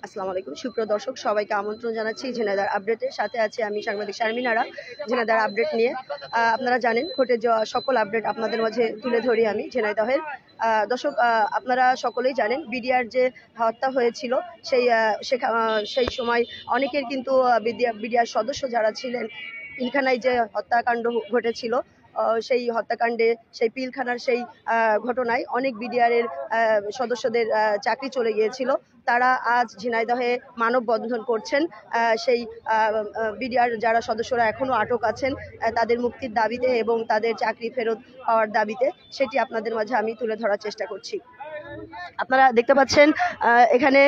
আসসালামু আলাইকুম সুপ্রিয় দর্শক সবাইকে আমন্ত্রণ জানাচ্ছি ঝিনাইদহ আপডেটের সাথে আছি আমি সাংবাদিক শারমিন আরা। ঝিনাইদহ আপডেট নিয়ে আপনারা জানেন ঘটে যাওয়া সকল আপডেট আপনাদের মাঝে তুলে ধরি আমি ঝিনাইদহের। দর্শক আপনারা সকলেই জানেন বিডিআর যে হত্যা হয়েছিল সেই সময় অনেকের কিন্তু বিডিআর সদস্য যারা ছিলেন পিলখানায় যে হত্যাকাণ্ড ঘটেছিল সেই হত্যাকাণ্ডে সেই পিলখানার সেই ঘটনায় অনেক বিডিআরের সদস্যদের চাকরি চলে গিয়েছিল। তারা আজ ঝিনাইদহে মানববন্ধন করছেন সেই বিডিআর যারা সদস্যরা এখনো আটক আছেন তাদের মুক্তির দাবিতে এবং তাদের চাকরি ফেরত পাওয়ার দাবিতে সেটি আপনাদের মাঝে আমি তুলে ধরার চেষ্টা করছি। আপনারা দেখতে পাচ্ছেন এখানে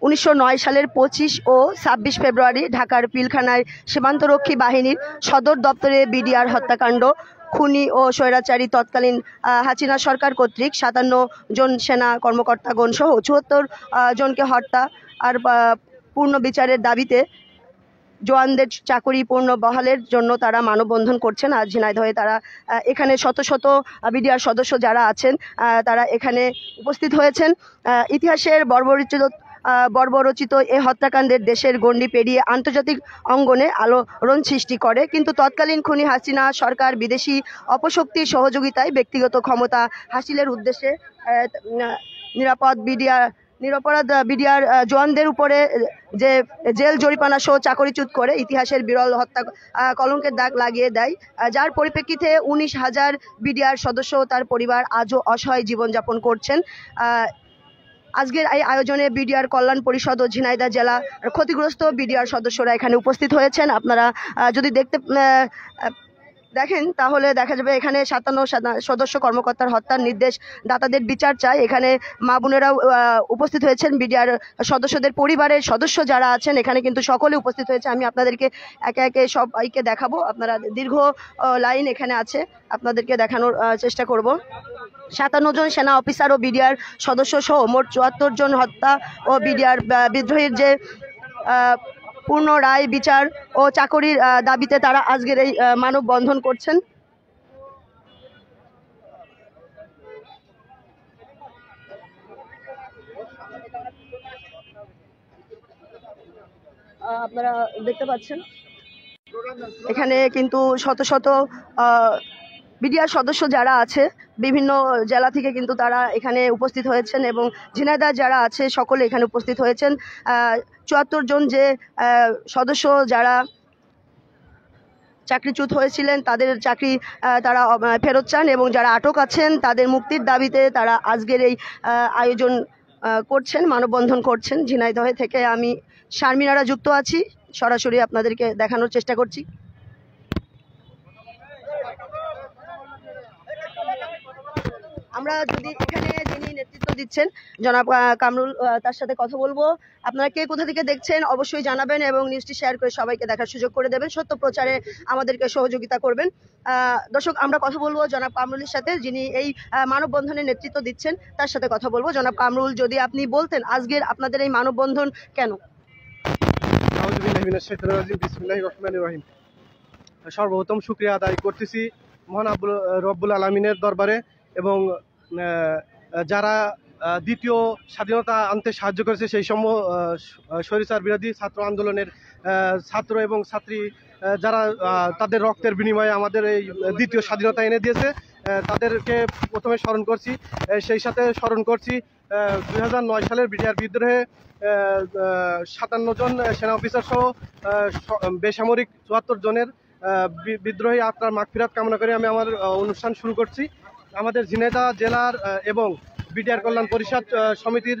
1909 সালের 25 ও 26 ফেব্রুয়ারি ঢাকার পিলখানায় সীমান্তরক্ষী বাহিনীর সদর দপ্তরে বিডিআর হত্যাকাণ্ড, খুনি ও স্বৈরাচারী তৎকালীন হাসিনা সরকার কর্তৃক 57 জন সেনা কর্মকর্তাগণ সহ 74 জনকে হত্যা আর পূর্ণ বিচারের দাবিতে জওয়ানদের চাকরি পূর্ণ বহালের জন্য তারা মানববন্ধন করছেন। আজ ঝিনাইদহে তারা এখানে শত শত বিডিআর সদস্য যারা আছেন তারা এখানে উপস্থিত হয়েছেন। ইতিহাসের বর্বরচিত এই হত্যাকাণ্ডের দেশের গণ্ডি পেরিয়ে আন্তর্জাতিক অঙ্গনে আলোড়ন সৃষ্টি করে, কিন্তু তৎকালীন খুনি হাসিনা সরকার বিদেশি অপশক্তির সহযোগিতায় ব্যক্তিগত ক্ষমতা হাসিলের উদ্দেশ্যে নিরপরাধ বিডিআর জওয়ানদের উপরে যে জেল জরিমানা সহ চাকরিচ্যুত করে ইতিহাসের বিরল হত্যা কলঙ্কের দাগ লাগিয়ে দেয়, যার পরিপ্রেক্ষিতে 19,000 বিডিআর সদস্য ও তার পরিবার আজও অসহায় জীবনযাপন করছেন। আজকের এই আয়োজনে বিডিআর কল্যাণ পরিষদ ও ঝিনাইদহ জেলা ক্ষতিগ্রস্ত বিডিআর সদস্যরা এখানে উপস্থিত হয়েছেন। আপনারা যদি দেখেন তাহলে দেখা যাবে এখানে 57 সদস্য কর্মকর্তার হত্যার নির্দেশ দাতাদের বিচার চায়। এখানে মা বোনেরাও উপস্থিত হয়েছেন, বিডিআর সদস্যদের পরিবারের সদস্য যারা আছেন এখানে কিন্তু সকলে উপস্থিত হয়েছে। আমি আপনাদেরকে একে একে সবাইকে দেখাবো। আপনারা দীর্ঘ লাইন এখানে আছে, আপনাদেরকে দেখানোর চেষ্টা করব। 57 জন সেনা অফিসার ও বিডিআর সদস্য সহ মোট 74 জন হত্যা ও বিডিআর বিদ্রোহীর যে পূর্ণ রায় বিচার ও চাকরির দাবিতে তারা আজকের এই মানববন্ধন করছেন। আপনারা দেখতে পাচ্ছেন এখানে কিন্তু শত শত বিডিআর সদস্য যারা আছে বিভিন্ন জেলা থেকে কিন্তু তারা এখানে উপস্থিত হয়েছেন এবং ঝিনাইদহ যারা আছে সকলে এখানে উপস্থিত হয়েছেন। 74 জন যে সদস্য যারা চাকরিচ্যুত হয়েছিলেন তাদের চাকরি তারা ফেরত চান এবং যারা আটক আছেন তাদের মুক্তির দাবিতে তারা আজকের এই আয়োজন করছেন, মানববন্ধন করছেন। ঝিনাইদহ থেকে আমি শারমিন আরা যুক্ত আছি, সরাসরি আপনাদেরকে দেখানোর চেষ্টা করছি। আমরা যদি এখানে যিনি নেতৃত্ব দিচ্ছেন জনাব কামরুল, তার সাথে কথা বলবো। আপনারা কে কোথা থেকে দেখছেন অবশ্যই জানাবেন এবং নিউজটি শেয়ার করে সবাইকে দেখার সুযোগ করে দেবেন, সত্য প্রচারে আমাদেরকে সহযোগিতা করবেন। দর্শক আমরা কথা বলবো জনাব কামরুলের সাথে, যিনি এই মানববন্ধনের নেতৃত্ব দিচ্ছেন, তার সাথে কথা বলবো। জনাব কামরুল, যদি আপনি বলতেন আজকের আপনাদের এই মানববন্ধন কেন? সর্বপ্রথম শুকরিয়া আদায় করতেছি মহান রব্বুল আলমিনের দরবারে এবং যারা দ্বিতীয় স্বাধীনতা আনতে সাহায্য করেছে সেই সম স্বৈরাচার বিরোধী ছাত্র আন্দোলনের ছাত্র এবং ছাত্রী যারা তাদের রক্তের বিনিময়ে আমাদের এই দ্বিতীয় স্বাধীনতা এনে দিয়েছে, তাদেরকে প্রথমে স্মরণ করছি। সেই সাথে স্মরণ করছি 2009 সালের বিডিআর বিদ্রোহে 57 জন সেনা অফিসার সহ বেসামরিক 74 জনের বিদ্রোহী আত্মার মাগফিরাত কামনা করে আমি আমার অনুষ্ঠান শুরু করছি। আমাদের ঝিনাইদহ জেলার এবং বিডিআর কল্যাণ পরিষদ সমিতির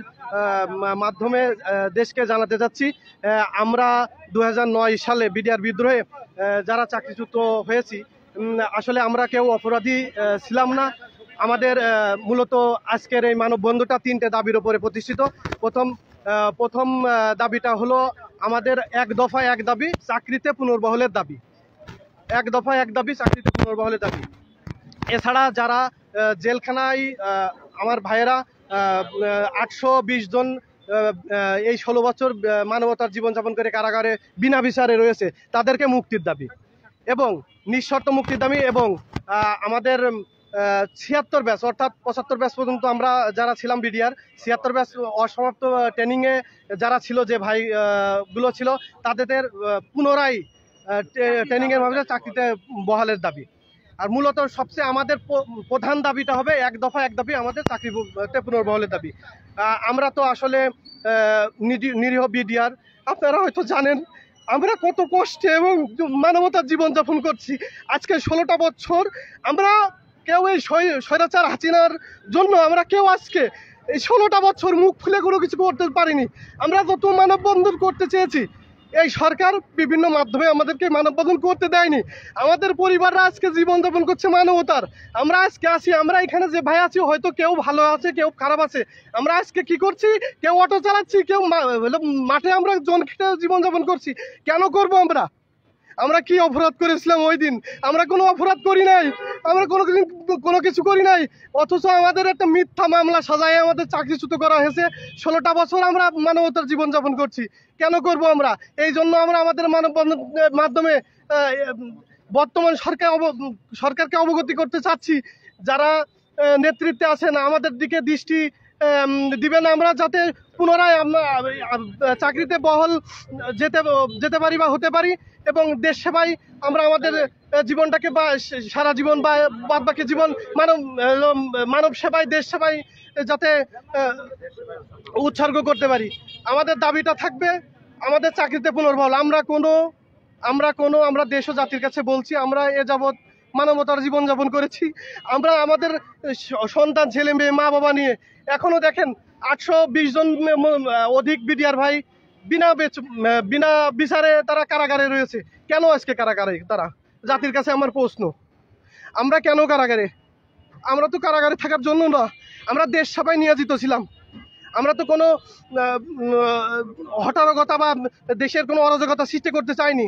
মাধ্যমে দেশকে জানাতে যাচ্ছি, আমরা 2009 সালে বিডিআর বিদ্রোহে যারা চাকরিচ্যুত হয়েছি আসলে আমরা কেউ অপরাধী ছিলাম না। আমাদের মূলত আজকের এই মানববন্ধনটা 3টে দাবির উপরে প্রতিষ্ঠিত। প্রথম দাবিটা হলো আমাদের এক দফায় এক দাবি, চাকরিতে পুনর্বহালের দাবি। এক দফায় এক দাবি, চাকরিতে পুনর্বহালের দাবি। এছাড়া যারা জেলখানায় আমার ভাইয়েরা 820 জন এই 16 বছর মানবতার জীবনযাপন করে কারাগারে বিনা বিচারে রয়েছে, তাদেরকে মুক্তির দাবি এবং নিঃশর্ত মুক্তির দাবি এবং আমাদের 76 ব্যাচ অর্থাৎ 75 ব্যাচ পর্যন্ত আমরা যারা ছিলাম বিডিআর, 76 ব্যাচ অসমাপ্ত ট্রেনিংয়ে যারা ছিল, যে ভাই গুলো ছিল, তাদের পুনরায় ট্রেনিংয়ের মাধ্যমে চাকরিতে বহালের দাবি। আর মূলত সবচেয়ে আমাদের প্রধান দাবিটা হবে এক দফা এক দাবি, আমাদের চাকরিতে পুনর্বহালের দাবি। আমরা তো আসলে নিরীহ বিডিআর, আপনারা হয়তো জানেন আমরা কত কষ্টে এবং মানবতার জীবনযাপন করছি। আজকে 16টা বছর আমরা কেউ এই স্বৈরাচার হাসিনার জন্য আমরা কেউ আজকে এই 16টা বছর মুখ খুলে কোনো কিছু করতে পারিনি। আমরা যত মানববন্ধন করতে চেয়েছি, এই সরকার বিভিন্ন মাধ্যমে আমাদেরকে মানববন্ধন করতে দেয়নি। আমাদের পরিবাররা আজকে জীবনযাপন করছে মানবতার। আমরা আজকে আছি, আমরা এখানে যে ভাই আছি, হয়তো কেউ ভালো আছে কেউ খারাপ আছে। আমরা আজকে কি করছি, কেউ অটো চালাচ্ছি, কেউ মাঠে আমরা জন খেটে জীবনযাপন করছি। কেন করব আমরা? আমরা কি অপরাধ করেছিলাম ওই দিন? আমরা কোনো অপরাধ করি নাই, আমরা কোনো কিছু করি নাই, অথচ আমাদের একটা মিথ্যা মামলা সাজায় আমাদের চাকরিচ্যুত করা হয়েছে। 16টা বছর আমরা মানবতার জীবনযাপন করছি। কেন করব আমরা? এই জন্য আমরা আমাদের মানববন্ধনের মাধ্যমে বর্তমান সরকারকে অবগতি করতে চাচ্ছি, যারা নেতৃত্বে আছেন আমাদের দিকে দৃষ্টি দিবেন, আমরা যাতে পুনরায় আমরা চাকরিতে বহাল যেতে পারি বা হতে পারি, এবং দেশ সেবায় আমরা আমাদের জীবনটাকে বা সারা জীবন বা বাদ বাকি জীবন মানব সেবায়, দেশ সেবায় যাতে উৎসর্গ করতে পারি। আমাদের দাবিটা থাকবে আমাদের চাকরিতে পুনর্বহাল। আমরা দেশ ও জাতির কাছে বলছি, আমরা এ যাবৎ মানবতার জীবনযাপন করেছি। আমরা আমাদের সন্তান, ছেলে মেয়ে, মা বাবা নিয়ে এখনো দেখেন 820 জন অধিক বিডিআর ভাই বিনা বিচারে তারা কারাগারে রয়েছে। কেন আজকে কারাগারে তারা? জাতির কাছে আমার প্রশ্ন, আমরা কেন কারাগারে? আমরা তো কারাগারে থাকার জন্য না, আমরা দেশ সেবায় নিয়োজিত ছিলাম। আমরা তো কোনো হঠারকতা বা দেশের কোনো অরাজকতা সৃষ্টি করতে চাইনি।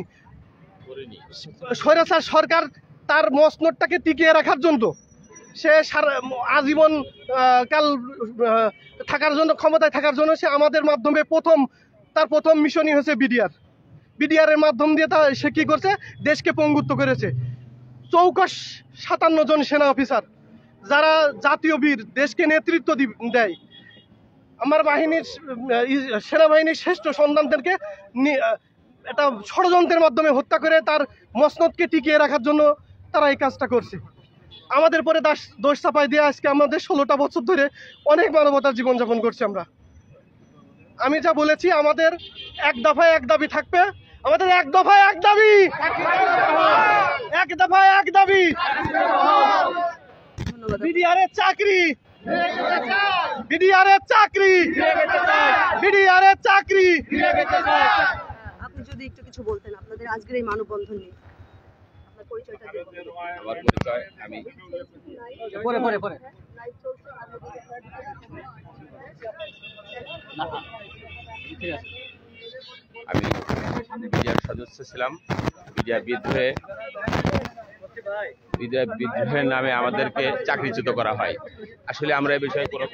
স্বৈরাচার সরকার তার মসনদটাকে টিকিয়ে রাখার জন্য সে আজীবন কাল থাকার জন্য, ক্ষমতায় থাকার জন্য সে আমাদের মাধ্যমে তার প্রথম মিশনই হচ্ছে বিডিআর এর মাধ্যম দিয়ে সে কি করছে, দেশকে পঙ্গুত্ব করেছে। 57 জন সেনা অফিসার যারা জাতীয় বীর, দেশকে নেতৃত্ব দেয়, আমার সেনাবাহিনীর শ্রেষ্ঠ সন্তানদেরকে একটা ষড়যন্ত্রের মাধ্যমে হত্যা করে তার মসনদকে টিকিয়ে রাখার জন্য তারা এই কাজটা করছে। আমাদের পরে দোষ চাপাই দিয়ে আজকে আমাদের 16টা বছর ধরে অনেক মানবতার জীবনযাপন করছি আমরা। আমি যা বলেছি, আমাদের এক দফায় এক দাবি থাকবে, আমাদের এক দফায় এক দাবি, এক দফায় এক দাবি, বিডিআরের চাকরি, বিডিআরের চাকরি, বিডিআরের চাকরি। আপনি যদি একটু কিছু বলতেন আপনাদের আজকের এই মানববন্ধন নিয়ে, আপনার পরিচয়টা দিন। আমার পরিচয়, আমি বিডিআর সদস্য ছিলাম। বিডিআর বিদ্রোহের নামে আমাদেরকে চাকরিচ্যুত করা হয়। আসলে আমরা এই বিষয়ে কোনো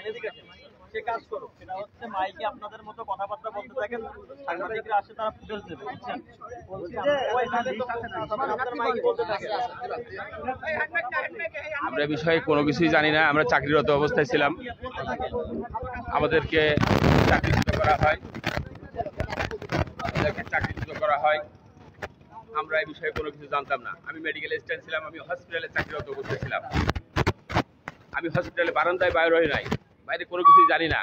আমরা বিষয়ে কোনো কিছুই জানি না। আমরা চাকরিরত অবস্থায় ছিলাম, আমাদেরকে চাকরিচ্যুত করা হয়। আমরা এই বিষয়ে কোনো কিছু জানতাম না। আমি মেডিকেল স্টুডেন্ট ছিলাম, আমি হসপিটালে চাকরিরত অবস্থায় ছিলাম। আমি হসপিটালে বারান্দায় বাইরে রই নাই, বাইরে কোনো কিছুই জানি না।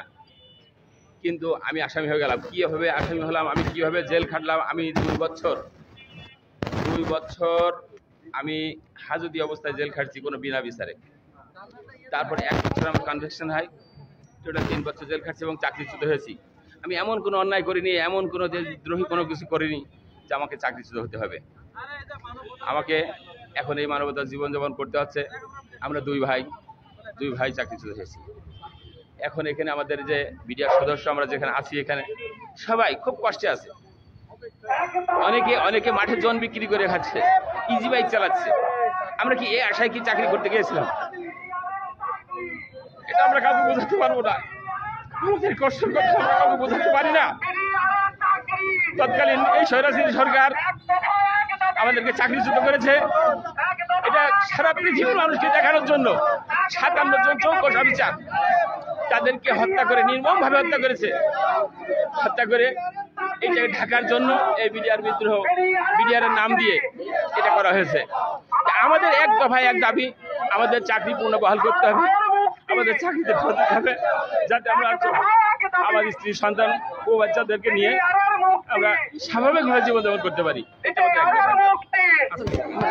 কিন্তু আমি আসামি হয়ে গেলাম। কীভাবে আসামি হলাম, আমি কিভাবে জেল খাটলাম? আমি 2 বছর আমি হাজতি অবস্থায় জেল খাটছি কোনো বিনা বিচারে। তারপরে 1 বছর আমার কনভিকশন হয়, টোটাল 3 বছর জেল খাটছি এবং চাকরিচ্যুত হয়েছি। আমি এমন কোনো অন্যায় করিনি, এমন কোনো দেশদ্রোহী কোনো কিছু করিনি যে আমাকে চাকরিচ্যুত হতে হবে। আমাকে এখন এই মানবতার জীবনযাপন করতে হচ্ছে। আমরা দুই ভাই চাকরিচ্যুত হয়েছি। এখন এখানে আমাদের যে বিডিআর সদস্য আমরা যেখানে আছি, এখানে সবাই খুব কষ্টে আছে। অনেকে মাঠে জন বিক্রি করে খাচ্ছে, ইজি বাইক চালাচ্ছে। আমরা কি এই আশায় কি চাকরি করতে গিয়েছিলাম? এটা আমরা কাউকে বোঝাতে পারবো না। আমাদের কষ্টের কথা আমরা কাউকে বোঝাতে পারি না। তৎকালীন এই স্বৈরাচারী সরকার আমাদেরকে চাকরিচ্যুত করেছে। এটা সারা পৃথিবীর মানুষকে দেখানোর জন্য 57 জন চৌকস অফিসার তাদেরকে হত্যা করে, নির্মমভাবে হত্যা করেছে। হত্যা করে এটাকে ঢাকার জন্য এই বিডিআর বিদ্রোহ, বিডিআর এর নাম দিয়ে এটা করা হয়েছে। আমাদের এক দফায় এক দাবি, আমাদের চাকরি পূর্ণ বহাল করতে হবে, আমাদের চাকরিতে করতে হবে, যাতে আমরা আমার স্ত্রী সন্তান ও বাচ্চাদেরকে নিয়ে আমরা স্বাভাবিকভাবে জীবনযাপন করতে পারি। এটা আমাদের এক দফা।